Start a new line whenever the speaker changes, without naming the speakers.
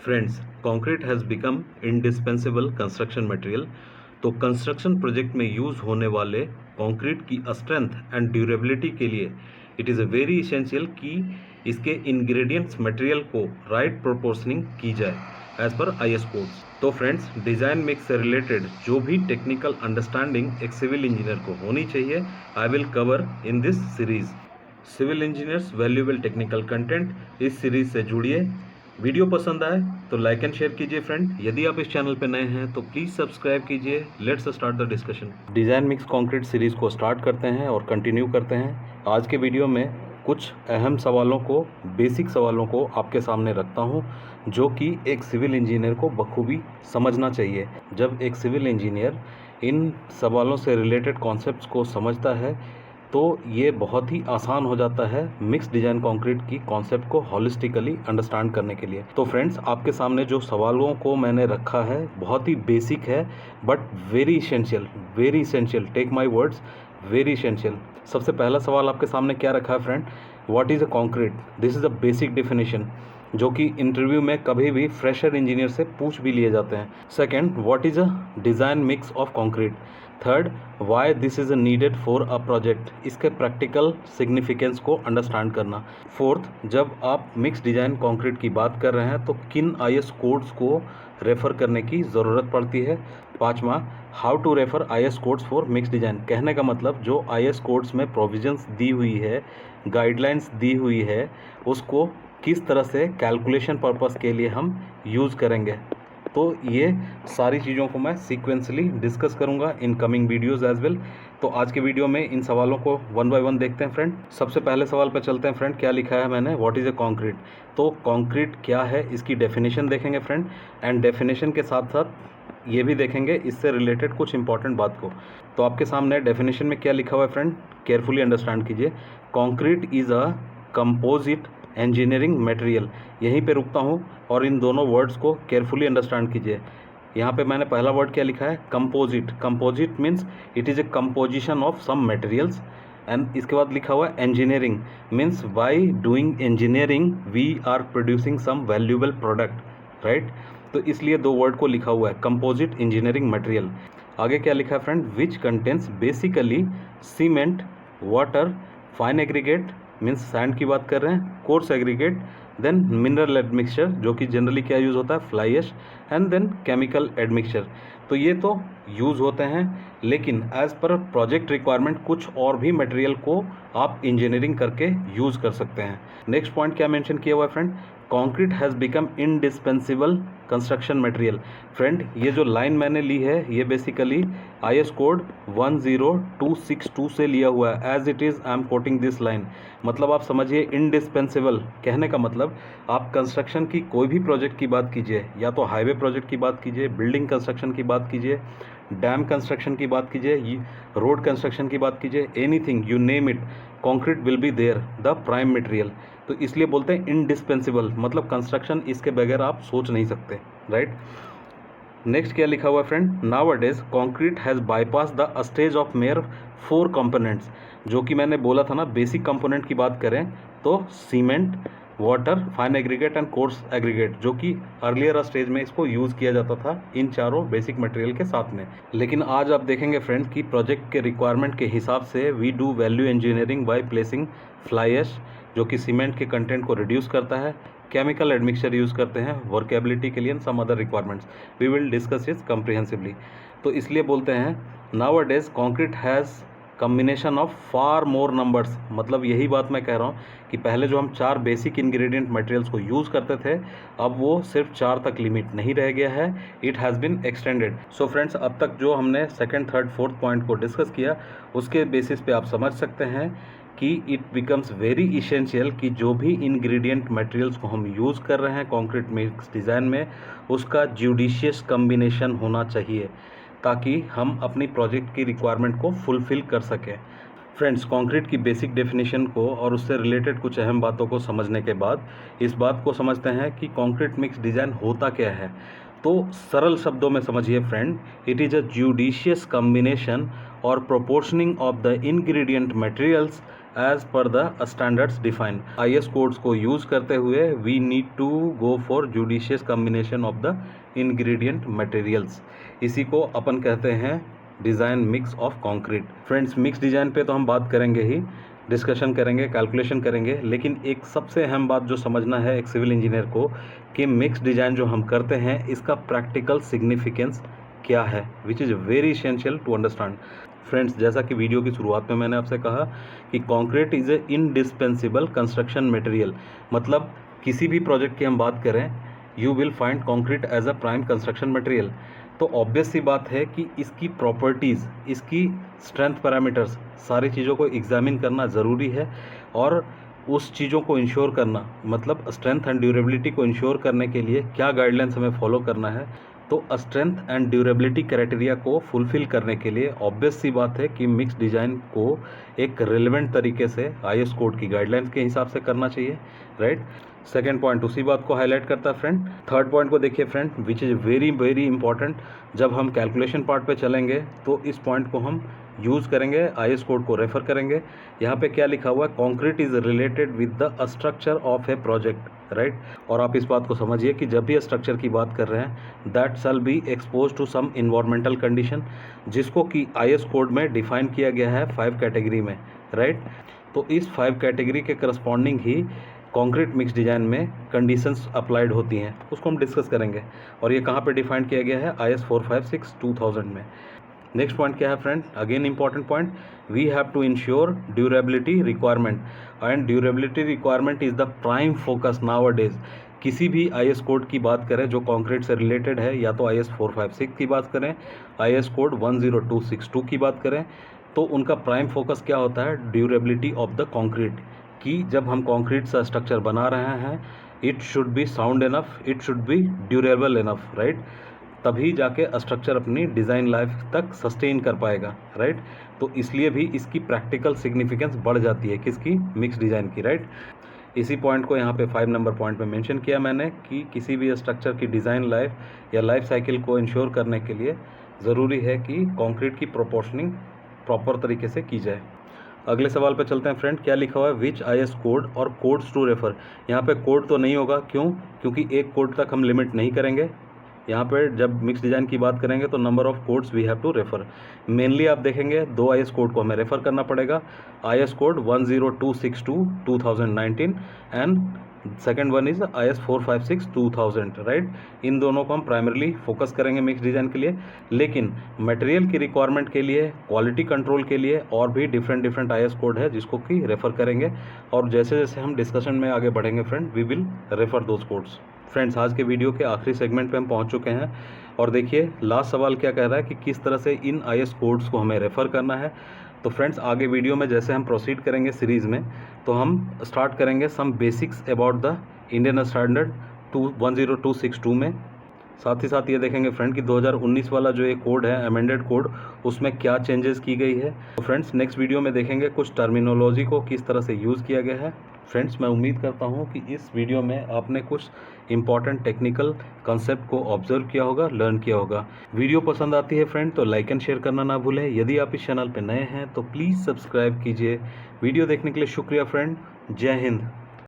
Friends, concrete has become indispensable construction material. तो construction project में use होने वाले कंक्रीट की स्ट्रेंथ एंड ड्यूरेबिलिटी के लिए it is a very essential कि इसके इंग्रेडिएंट्स मटेरियल को राइट प्रोपोर्शनिंग की जाए एज पर IS कोड्स। तो फ्रेंड्स, डिज़ाइन मिक्स से रिलेटेड जो भी टेक्निकल अंडरस्टैंडिंग एक सिविल इंजीनियर को होनी चाहिए, I will cover in this series. Civil engineers valuable technical content, इस सीरीज से जुड़िए। वीडियो पसंद आए तो लाइक एंड शेयर कीजिए फ्रेंड। यदि आप इस चैनल पर नए हैं तो प्लीज़ सब्सक्राइब कीजिए। Let's start the discussion. Design mix concrete series को स्टार्ट करते हैं और कंटिन्यू करते हैं। आज के वीडियो में कुछ अहम सवालों को, बेसिक सवालों को आपके सामने रखता हूं, जो कि एक सिविल इंजीनियर को बखूबी समझना चाहिए। जब एक सिविल इंजीनियर इन सवालों से रिलेटेड कॉन्सेप्ट्स को समझता है तो ये बहुत ही आसान हो जाता है मिक्स डिज़ाइन कंक्रीट की कॉन्सेप्ट को हॉलिस्टिकली अंडरस्टैंड करने के लिए। तो फ्रेंड्स, आपके सामने जो सवालों को मैंने रखा है बहुत ही बेसिक है but very essential, take my words, very essential. सबसे पहला सवाल आपके सामने क्या रखा है friend? What is a concrete? This is a basic definition जो कि इंटरव्यू में कभी भी फ्रेशर इंजीनियर से पूछ भी लिए जाते हैं। Second, what is a design mix of concrete? Third, why this is needed for a project? इसके प्रैक्टिकल सिग्निफिकेंस को अंडरस्टैंड करना। फोर्थ, जब आप मिक्स डिज़ाइन कंक्रीट की बात कर रहे हैं तो किन IS कोड्स को रेफ़र करने की ज़रूरत पड़ती है। पाँचवा, how to refer IS codes for mix design? कहने का मतलब जो IS कोड्स में प्रोविजंस दी हुई है, गाइडलाइंस दी हुई है, उसको किस तरह से कैलकुलेशन पर्पस के लिए हम यूज़ करेंगे। तो ये सारी चीज़ों को मैं सीक्वेंसली डिस्कस करूंगा in coming videos as well. तो आज के वीडियो में इन सवालों को वन बाय वन देखते हैं फ्रेंड। सबसे पहले सवाल पर चलते हैं फ्रेंड। क्या लिखा है मैंने? What is a concrete? तो कंक्रीट क्या है, इसकी डेफिनेशन देखेंगे फ्रेंड, एंड डेफिनेशन के साथ साथ ये भी देखेंगे इससे रिलेटेड कुछ इंपॉर्टेंट बात को। तो आपके सामने डेफिनेशन में क्या लिखा हुआ है फ्रेंड, केयरफुली अंडरस्टैंड कीजिए। Concrete is a composite engineering material. यहीं पे रुकता हूँ और इन दोनों वर्ड्स को केयरफुली अंडरस्टैंड कीजिए। यहाँ पे मैंने पहला वर्ड क्या लिखा है? Composite. Composite means it is a composition of some materials. And इसके बाद लिखा हुआ है engineering, means by doing engineering we are producing some valuable product, right? तो इसलिए दो वर्ड को लिखा हुआ है, कंपोजिट इंजीनियरिंग मटेरियल। आगे क्या लिखा है friend? Which contents basically cement, water, fine aggregate means sand की बात कर रहे हैं, coarse aggregate, then mineral admixture जो कि जनरली क्या यूज़ होता है? Fly ash, and then chemical admixture. तो ये तो यूज़ होते हैं, लेकिन एज पर प्रोजेक्ट रिक्वायरमेंट कुछ और भी मटेरियल को आप इंजीनियरिंग करके यूज़ कर सकते हैं। नेक्स्ट पॉइंट क्या मेंशन किया हुआ है friend? Concrete has become indispensable construction material. Friend, ये जो लाइन मैंने ली है ये बेसिकली IS कोड 10262 से लिया हुआ है। As it is I am quoting this line. मतलब आप समझिए, इंडिस्पेंसिबल कहने का मतलब आप कंस्ट्रक्शन की कोई भी प्रोजेक्ट की बात कीजिए, या तो हाईवे प्रोजेक्ट की बात कीजिए, बिल्डिंग कंस्ट्रक्शन की बात कीजिए, डैम कंस्ट्रक्शन की बात कीजिए, रोड कंस्ट्रक्शन की बात कीजिए, anything you name it, concrete will be there, the prime material. तो इसलिए बोलते हैं इंडिस्पेंसिबल, मतलब कंस्ट्रक्शन इसके बगैर आप सोच नहीं सकते, राइट? नेक्स्ट क्या लिखा हुआ है friend? Nowadays concrete has bypass the stage of mayor 4 components. जो कि मैंने बोला था ना, बेसिक कंपोनेंट की बात करें तो cement, water, fine aggregate and coarse aggregate, जो कि अर्लियर स्टेज में इसको यूज़ किया जाता था इन चारों बेसिक मटेरियल के साथ में। लेकिन आज आप देखेंगे फ्रेंड कि प्रोजेक्ट के रिक्वायरमेंट के हिसाब से we do value engineering by placing fly ash, जो कि सीमेंट के कंटेंट को रिड्यूस करता है, केमिकल एडमिक्सचर यूज़ करते हैं वर्केबिलिटी के लिए, and some other requirements. We will discuss it comprehensively. तो इसलिए बोलते हैं nowadays concrete has combination of far more numbers. मतलब यही बात मैं कह रहा हूँ कि पहले जो हम 4 बेसिक इंग्रेडिएंट मटेरियल्स को यूज़ करते थे, अब वो सिर्फ 4 तक लिमिट नहीं रह गया है, it has been extended. So friends, अब तक जो हमने सेकंड, थर्ड, फोर्थ पॉइंट को डिस्कस किया, उसके बेसिस पे आप समझ सकते हैं कि इट बिकम्स वेरी इसेंशियल कि जो भी इंग्रेडिएंट मटेरियल्स को हम यूज़ कर रहे हैं कंक्रीट मिक्स डिज़ाइन में, उसका जुडिशियस कम्बिनेशन होना चाहिए ताकि हम अपनी प्रोजेक्ट की रिक्वायरमेंट को फुलफ़िल कर सकें। फ्रेंड्स, कंक्रीट की बेसिक डेफिनेशन को और उससे रिलेटेड कुछ अहम बातों को समझने के बाद इस बात को समझते हैं कि कंक्रीट मिक्स डिज़ाइन होता क्या है। तो सरल शब्दों में समझिए friend, it is a judicious combination और proportioning of the ingredient materials as per the standards define. IS codes को यूज करते हुए we need to go for judicious combination of the ingredient materials. इसी को अपन कहते हैं design mix of concrete. Friends, mix design पे तो हम बात करेंगे ही, डिस्कशन करेंगे, कैलकुलेशन करेंगे, लेकिन एक सबसे अहम बात जो समझना है एक सिविल इंजीनियर को कि मिक्स डिज़ाइन जो हम करते हैं इसका प्रैक्टिकल सिग्निफिकेंस क्या है, which is very essential to understand. Friends, जैसा कि वीडियो की शुरुआत में मैंने आपसे कहा कि concrete is a indispensable construction material, मतलब किसी भी प्रोजेक्ट की हम बात करें you will find concrete as a prime construction material. तो ऑब्वियस सी बात है कि इसकी प्रॉपर्टीज़, इसकी स्ट्रेंथ पैरामीटर्स, सारी चीज़ों को एग्जामिन करना ज़रूरी है और उस चीज़ों को इंश्योर करना, मतलब स्ट्रेंथ एंड ड्यूरेबिलिटी को इंश्योर करने के लिए क्या गाइडलाइंस हमें फॉलो करना है। तो स्ट्रेंथ एंड ड्यूरेबिलिटी क्राइटेरिया को फुलफिल करने के लिए ऑब्वियस सी बात है कि मिक्स डिज़ाइन को एक रेलेवेंट तरीके से IS कोड की गाइडलाइंस के हिसाब से करना चाहिए, राइट। सेकेंड पॉइंट उसी बात को हाईलाइट करता है फ्रेंड। थर्ड पॉइंट को देखिए friend, which is very very important. जब हम कैलकुलेशन पार्ट पे चलेंगे तो इस पॉइंट को हम यूज़ करेंगे, IS कोड को रेफर करेंगे। यहाँ पे क्या लिखा हुआ है, concrete is related with the structure of A project, right. और आप इस बात को समझिए कि जब भी स्ट्रक्चर की बात कर रहे हैं that shall be expose to some environmental condition, जिसको कि IS कोड में डिफाइन किया गया है 5 कैटेगरी में, राइट। तो इस 5 कैटेगरी के करस्पॉन्डिंग ही कंक्रीट मिक्स डिज़ाइन में कंडीशंस अप्लाइड होती हैं, उसको हम डिस्कस करेंगे। और ये कहाँ पे डिफाइन किया गया है, IS 456/2000 में। नेक्स्ट पॉइंट क्या है friend, again important point, we have to ensure durability requirement and durability requirement is the prime focus nowadays. किसी भी IS कोड की बात करें जो कंक्रीट से रिलेटेड है, या तो IS 456 की बात करें, IS कोड 10262 की बात करें, तो उनका प्राइम फोकस क्या होता है, ड्यूरेबिलिटी ऑफ द कंक्रीट, कि जब हम कंक्रीट से स्ट्रक्चर बना रहे हैं it should be sound enough, it should be durable enough, right. तभी जाके स्ट्रक्चर अपनी डिज़ाइन लाइफ तक सस्टेन कर पाएगा, राइट। तो इसलिए भी इसकी प्रैक्टिकल सिग्निफिकेंस बढ़ जाती है, किसकी, मिक्स डिज़ाइन की, राइट। इसी पॉइंट को यहाँ पे 5 नंबर पॉइंट में मेंशन किया मैंने कि किसी भी स्ट्रक्चर की डिज़ाइन लाइफ या लाइफ साइकिल को इंश्योर करने के लिए ज़रूरी है कि कंक्रीट की प्रोपोर्शनिंग प्रॉपर तरीके से की जाए। अगले सवाल पे चलते हैं फ्रेंड, क्या लिखा हुआ है, विच IS कोड और कोड्स टू रेफर। यहाँ पे कोड तो नहीं होगा, क्यों, क्योंकि एक कोड तक हम लिमिट नहीं करेंगे। यहाँ पे जब मिक्स डिज़ाइन की बात करेंगे तो number of codes we have to refer. Mainly आप देखेंगे 2 IS कोड को हमें रेफर करना पड़ेगा, IS code 10262/2019 and second one is IS 456/2000, right. इन दोनों को हम प्राइमरली फोकस करेंगे मिक्स डिज़ाइन के लिए, लेकिन मटेरियल की रिक्वायरमेंट के लिए, क्वालिटी कंट्रोल के लिए और भी डिफरेंट IS कोड है जिसको कि रेफ़र करेंगे। और जैसे जैसे हम डिस्कशन में आगे बढ़ेंगे friend, we will refer those codes. Friends, आज के वीडियो के आखिरी सेगमेंट पे हम पहुंच चुके हैं और देखिए लास्ट सवाल क्या कह रहा है कि किस तरह से इन IS कोड्स को हमें रेफ़र करना है। तो फ्रेंड्स, आगे वीडियो में जैसे हम प्रोसीड करेंगे सीरीज़ में, तो हम स्टार्ट करेंगे some basics about the Indian standard 10262 में। साथ ही साथ ये देखेंगे फ्रेंड कि 2019 वाला जो ये कोड है अमेंडेड कोड, उसमें क्या चेंजेस की गई है। तो फ्रेंड्स, नेक्स्ट वीडियो में देखेंगे कुछ टर्मिनोलॉजी को किस तरह से यूज़ किया गया है। फ्रेंड्स, मैं उम्मीद करता हूँ कि इस वीडियो में आपने कुछ इंपॉर्टेंट टेक्निकल कंसेप्ट को ऑब्जर्व किया होगा, लर्न किया होगा। वीडियो पसंद आती है फ्रेंड तो लाइक एंड शेयर करना ना भूलें। यदि आप इस चैनल पर नए हैं तो प्लीज़ सब्सक्राइब कीजिए। वीडियो देखने के लिए शुक्रिया फ्रेंड। जय हिंद।